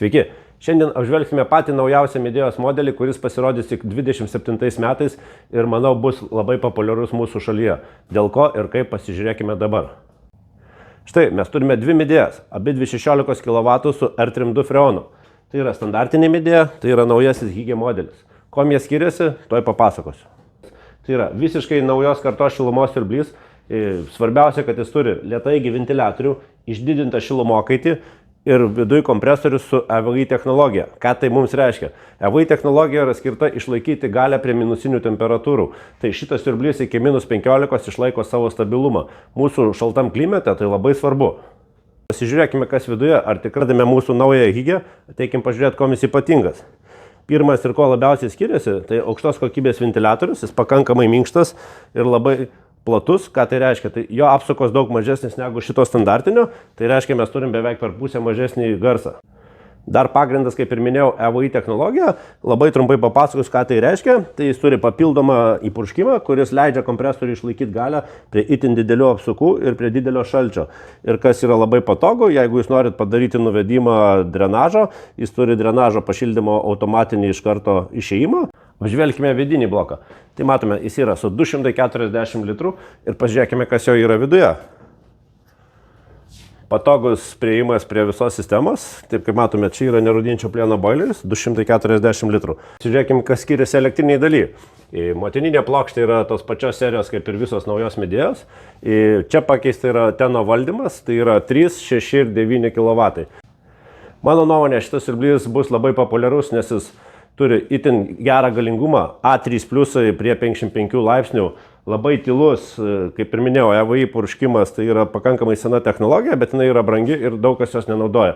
Sveiki! Šiandien apžvelgsime patį naujausią Midėjos modelį, kuris pasirodys tik 27 metais ir, manau, bus labai populiarus mūsų šalyje. Dėl ko ir kaip pasižiūrėkime dabar. Štai, mes turime dvi Midėjas, abi 16 kW su R32 freonu. Tai yra standartinė Midėja, tai yra naujasis Hygge modelis. Kuom jie skiriasi, tuoj papasakosiu. Tai yra visiškai naujos kartos šilumos siurblys. Svarbiausia, kad jis turi lėtaigi ventiliatorių, išdidintą šilumokaitį ir viduj kompresorius su EVI technologija. Ką tai mums reiškia? EVI technologija yra skirta išlaikyti galią prie minusinių temperatūrų. Tai šitas siurblys iki -15 išlaiko savo stabilumą. Mūsų šaltam klimate tai labai svarbu. Pasižiūrėkime, kas viduje. Ar tikrai radome mūsų naują Hygge? Ateikim pažiūrėti, kuom jis ypatingas. Pirmas ir ko labiausiai skiriasi, tai aukštos kokybės ventiliatorius. Jis pakankamai minkštas ir labai platus. Ką tai reiškia? Tai jo apsukos daug mažesnis negu šito standartinio. Tai reiškia, mes turim beveik per pusę mažesnį garsą. Dar pagrindas, kaip ir minėjau, EVI technologija. Labai trumpai papasakosiu, ką tai reiškia. Tai jis turi papildomą įpurškimą, kuris leidžia kompresoriui išlaikyti galią prie itin didelių apsukų ir prie didelio šalčio. Ir kas yra labai patogu, jeigu jūs norit padaryti nuvedimą drenažo, jis turi drenažo pašildymo automatinį iš karto išėjimą. Apžvelkime vidinį bloką. Tai matome, jis yra su 240 litrų ir pažiūrėkime, kas jo yra viduje. Patogus priėjimas prie visos sistemos. Taip kaip matome, čia yra nerūdinčio plieno boileris, 240 litrų. Žiūrėkime, kas skiriasi elektriniai daly. Motininė plokštė yra tos pačios serijos kaip ir visos naujos Midėjos. Čia pakeista yra teno valdymas, tai yra 3, 6 ir 9 kW. Mano nuomonė, šitas siurblys bus labai populiarus, nes jis turi itin gerą galingumą, A3+ prie 55 laipsnių, labai tylus, kaip ir minėjau, EVI purškimas, tai yra pakankamai sena technologija, bet jinai yra brangi ir daug kas jos nenaudoja.